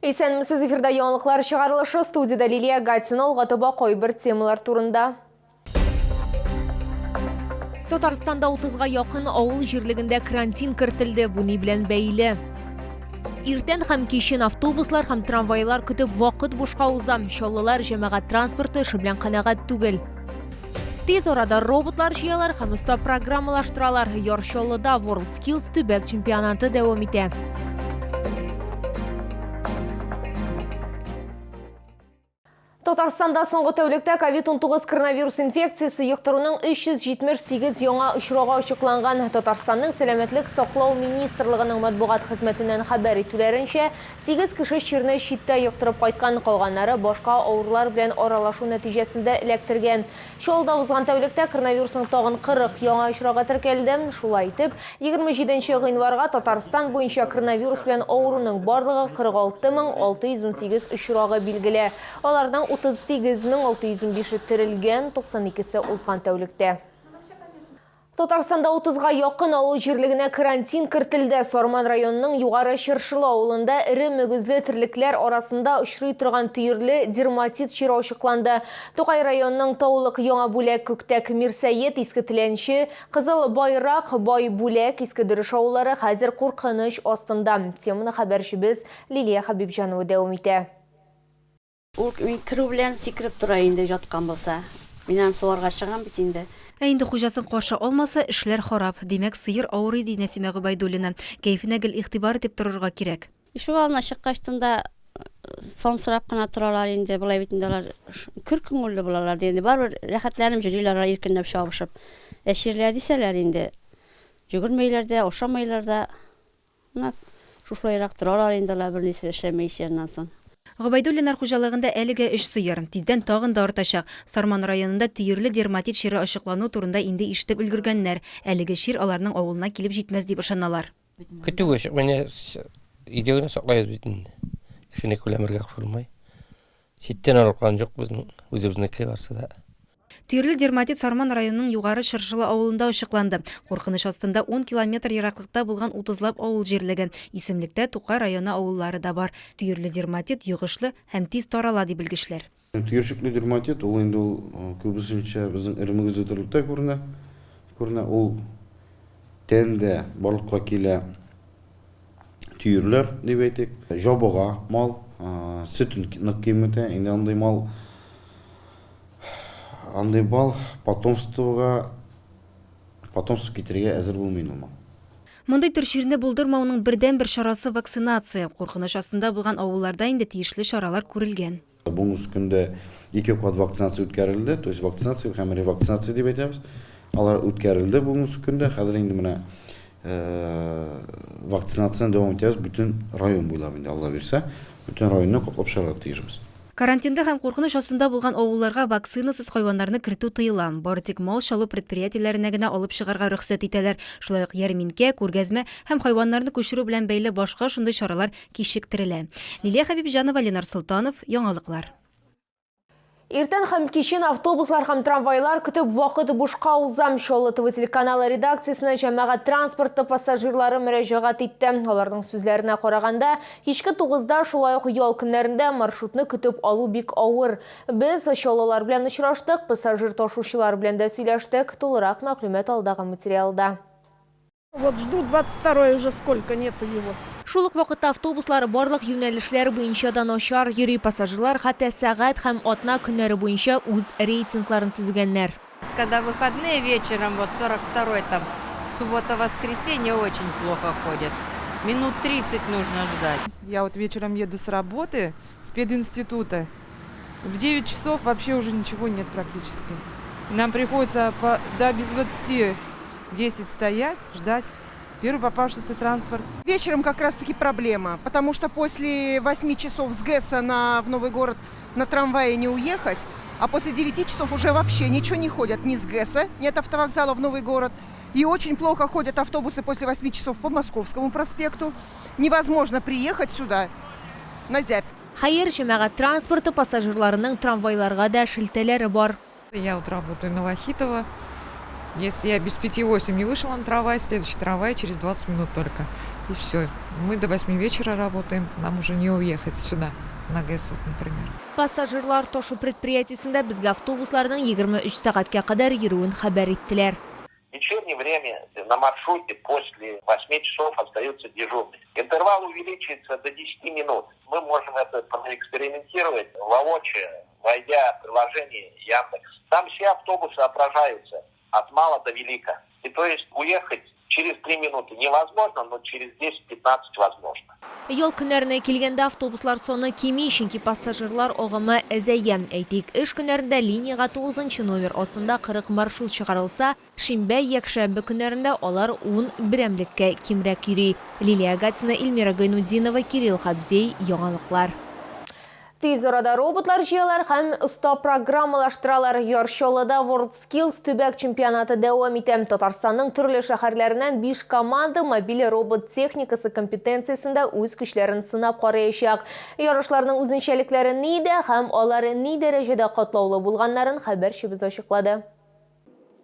Исәнмесез, эфирда яңалыклар чыгарылышы, студияда Лилия Гатина олғатыба койбір темалар турында. Татарстанда 30-га якын авыл җирлегендә карантин кертелде. Бу ни белән бәйле? Иртән һәм кичен автобуслар һәм трамвайлар көтеп вакыт бушка узам. Чаллылар җәмәгать транспорты эше белән канәгать түгел. Тез арада роботлар җыялар һәм оста программалаштыралар. Ярчаллыда World Skills төбәк чемпионаты дәвам итә. Татарстанда соңгы тәүлектә COVID-19 коронавирус инфекциясы йоктыруның 378 яңа очрагы ачыкланган. Татарстанның сәламәтлек саклау министрлыгының матбугат хезмәтеннән хәбәр итүләренчә, 8 кеше чирне читтә йоктырып кайткан, калганнары башка авырлар белән аралашу нәтиҗәсендә эләктергән. Шулда узган тәүлектә коронавирусның тагын 40 яңа очрагы теркәлде. Шулай итеп, 27 гыйнварга Татарстан буенча коронавирус белән авыруның барлыгы 46618 очрагы билгеле. Аларның 38,605 терелгән, 92-се узган тәүлектә. Татарстанда 30-га якын авыл җирлегенә карантин кертелде. Сарман районының Югары Чыршылы авылында ире мөгезле терлекләр арасында очрый торган төерле дерматит чиры ачыкланды. Тукай районының Таулык Яңа Бүләк Күктәк Мирсәет Иске Тиләнче, Кызыл Байрак Бай Бүләк Иске Дөреш авыллары хәзер куркыныч астында. Теманы хәбәрчебез Лилия Хабибҗанова дәвам итә. Ул кирү белән сикереп тора инде жаткан булса. Миннән суарга чыгам бит инде. Инде хуҗасын каршы алмаса, эшләр харап. Димәк, сыер авыр иде Нәсимә Гобайдуллина. Кәефенә гел игътибар итеп торырга кирәк. Ишек алдына чыккачтында сомсырап кына торалар инде, булай бит инде алар күркүңелле булалар инде. Барбер рәхәтләнеп җөриләр, иркенләп шабышып. Әширләр дисәләр инде. Жүгермәйләр дә, ошамайлар да. Менә шушлайрак торалар инде алар бер нәрсә эшләмәйчәннән соң. Гобайдуллинар хуҗалыгында әлегә 3 сыер. Тиздән тагын да артачак. Сарман районында төерле дерматит чире ачыклану турында инде ишетеп өлгергәннәр. Әлеге чир аларның авылына килеп җитмәс дип ышаналар. Көтүгә менә идеяны саклайбыз бит инде. Кешене күләмергә кушылмай. Читтән алган юк безнең үзебезнеке барсыда. Төерле дерматит Сарман районының Югары Чыршылы авылында ачыкланды. Куркыныч астында 10 километр ераклыкта булган 30лап авыл җирлеге. Исемлектә Тукай районы авыллары да бар. Төерле дерматит йогышлы һәм тиз тарала дип белгечләр. Төерчекле дерматит ул инде күбесенчә безнең иремегездә төрлектә күренә. Ул тәндә барлыкка килә төерләр дип әйтик. Жабыга мал, сөтен нык кимәтә, инде андый мал андый бал потомство китерергә әзер булмый ул. Мондай төр чирне булдырмауның бердән-бер чарасы вакцинация. Куркыныч астында булган авылларда инде тиешле чаралар күрелгән. Бүгенге көндә 2 кат вакцинация үткәрелде, то есть вакцинация һәм ревакцинация дип әйтәбез. Алар үткәрелде бүгенге көндә. Хәзер инде менә вакцинацияны дәвам итәбез бөтен район буйлап инде Алла бирсә, бөтен районны каплап чыгарга тиешбез. Карантинда һәм куркыныч астында булган авылларга вакцинасыз хайваннарны кертү тыела. Бары тик мал чалу предприятиеләренә генә алып чыгарга рөхсәт итәләр. Шулай ук ярминкә, күргәзмә һәм хайваннарны күчерү белән бәйле башка шундый чаралар кичектерелә. Лилия Хабибҗанова, Ленар Солтанов, яңалыклар. Иртән һәм кичен автобуслар һәм трамвайлар көтеп вакыт бушка узам. Чаллы ТВ телеканалы редакциясына җәмәгать транспорты пассажирлары мөрәҗәгать итте. Аларның сүзләренә караганда, кичке 9-да шулай ук ял көннәрендә маршрутны көтеп алу бик авыр. Без чаллылар белән очраштык, пассажир ташучылар белән дә сөйләштек. Тулырак мәгълүмат алдагы материалда. Вот жду 22-й уже сколько нету его. Шул ук вакытта автобуслар барлык юнәлешләр буенча да начар йөри, пассажирлар хәтта сәгать һәм атна көннәре буенча үз рейтингларын төзегәннәр. Когда выходные вечером, вот 42-й там, суббота-воскресенье очень плохо ходят. Минут 30 нужно ждать. Я вот вечером еду с работы, с пединститута. В 9 часов вообще уже ничего нет практически. И нам приходится без 20-10 стоять, ждать. Первый попавшийся транспорт. Вечером как раз таки проблема, потому что после 8 часов с ГЭСа в Новый город на трамвае не уехать, а после 9 часов уже вообще ничего не ходят ни с ГЭСа, нет автовокзала в Новый город. И очень плохо ходят автобусы после 8 часов по Московскому проспекту. Невозможно приехать сюда на Зябь. Хәер, җәмәгать транспорты пассажирларының трамвайларга да шелтәләре бар. Я вот работаю на Вахитова. Если я без 5-8 не вышла на трамвай, следующий трамвай через 20 минут только. И все. Мы до 8 вечера работаем, нам уже не уехать сюда, на ГЭС, вот, например. Пассажирлар тошу предприятиесінде бізге автобусларының 23 сағатқа қадар еруін хабар еттілер. В вечернее время на маршруте после 8 часов остаются дежурные. Интервал увеличивается до 10 минут. Мы можем это проэкспериментировать воочию, войдя в приложение Яндекс. Там все автобусы отражаются от мала до велика. И то есть уехать через 3 минуты невозможно, но через 10-15 возможно. Yol günlerine kelgende avtobuslar sonu kemi çünkü pasajerlar oğımı əzəyəm. Eytik, iş günlerinde liniyaga 9 номер ostunda 40 marşrut çıkarılsa, şimbe yakşəmbe günlerinde olar 10 biremlikке kimrek yürü. Liliya Gatsina, Ilmira Gaynudinova, Kirill Xabzey, Yoğalıqlar. Tez orada robotlar jiyalar hem usta programmalaştıralar. Yarışyolada WorldSkills tübek çempionatı devam etem. Tatarstanның türlü şehirlerinden 5 komanda mobil robot teknikası kompetensiyasında öz güçlerini sınap qarayacak. Yarışlarının özünçelikleri neydi hem onları ne derecede katlaulu bulganların haberçi biz açıkladı.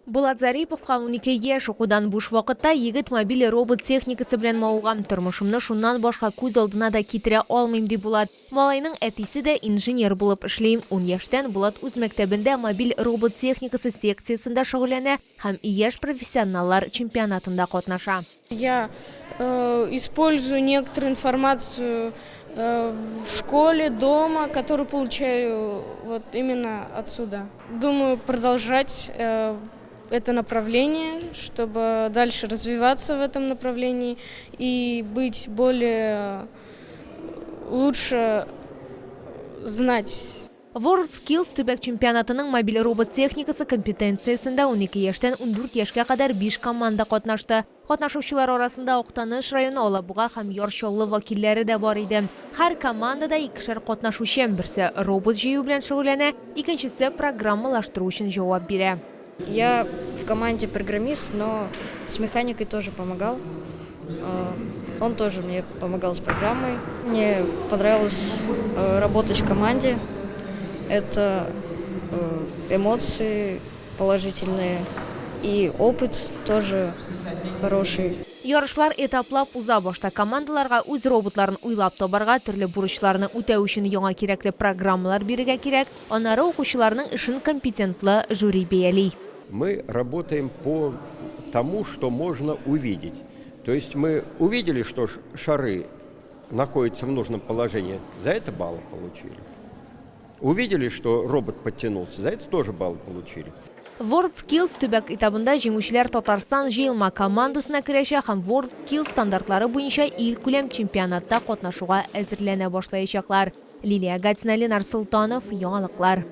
Булат Зариповқа 12 яш оқудан буш вақытта егіт мобиль робот техникасы білен мауғам тұрмышымны шуннан башқа көз алдына да кетіре алмайм деп Булат. Малайның әтесі де инженер болып ішлейм. 10 яштен Булат өз мектебінде мобиль робот техникасы секциясында шұғыләне һәм яш профессионаллар чемпионатында қатнаша. Я использую некоторую информацию в школе, дома, которую получаю вот именно отсюда. Думаю продолжать это направление, чтобы дальше развиваться в этом направлении и быть более лучше знать. WorldSkills төбәк чемпионатының мобиль робот техникасы компетенциясында 12 яштан 14 яшка кадар 5 команда катнашты. Катнашучылар арасында Октаныш районы Алабуга һәм Яршоллы вакилләре дә бар иде. Һәр командада 2 катнашучы, берсе робот җыю белән шөгыльләнә, икенчесе программалаштыру өчен җавап бирә. Я в команде программист, но с механикой тоже помогал. Он тоже мне помогал с программой. Мне понравилось работать в команде. Это эмоции положительные и опыт тоже хороший. Ярышлар этаплап уза башта командаларга үз роботларын уйлап табарга, төрле бурычларны үтәү өчен яңа кирәкле программалар бирергә кирәк. Аннары укучыларның эшен компетентлы жюри бәяли. Мы работаем по тому, что можно увидеть. То есть мы увидели, что шары находятся в нужном положении, за это баллы получили. Увидели, что робот подтянулся, за это тоже баллы получили. WorldSkills төбәк этабында җиңүчеләр Татарстан җыелма командасына керәчәк һәм WorldSkills стандартлары буенча ил күләм чемпионатта катнашуга әзерләнә башлаячаклар. Лилия Гатина, Ленар Султанов, Яңалыклар.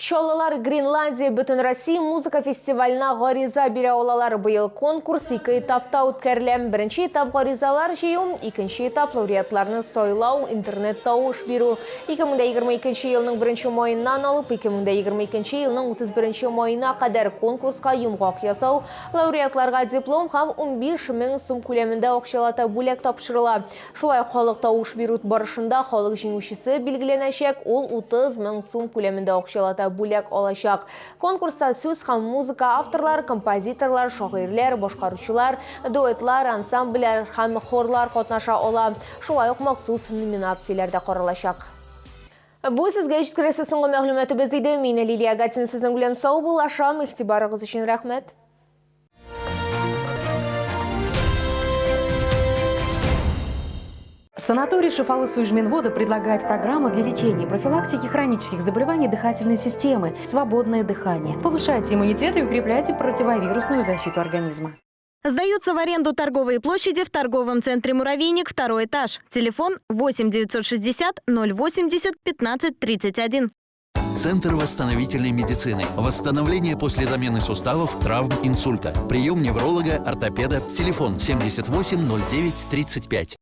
Шоллалар Гренландия бүтін Россия музыка фестивалына ғариза бирә алалар. Быйыл конкурс 2 этапта үткәрелә. Беренче этап ғаризалар җыю, икенче этап лауреатларны сайлау, интернет тавыш бирү. 2022 елның 1 майыннан алып 2022 елның 31 майына кадәр конкурска йомгак ясау, лауреатларга диплом һәм 15 000 сум күләмендә акчалата бүләк тапшырыла. Шулай халык тавыш бирү барышында халык җиңүчесе билгеләнәчәк, ул 30 000 сум күләмендә акчалата бүләк алачак. Конкурста сүз һәм музыка авторлар, композиторлар, шагыйрьләр, башкаручылар, дуэтлар, ансамбльләр һәм хорлар катнаша ала. Шулай ук махсус номинацияләрдә каралачак. Бу сезгә җиткерәсе соңгы мәгълүматыбыз иде. Мин Лилия Гатина сезнең белән сау булашам. Игътибарыгыз өчен рәхмәт. Санаторий Шифалы-Суйжминвода предлагает программу для лечения и профилактики хронических заболеваний дыхательной системы «Свободное дыхание». Повышайте иммунитет и укрепляйте противовирусную защиту организма. Сдаются в аренду торговые площади в торговом центре «Муравейник», 2-й этаж. Телефон 8 960 080 15 31. Центр восстановительной медицины. Восстановление после замены суставов, травм, инсульта. Прием невролога, ортопеда. Телефон 78 09 35.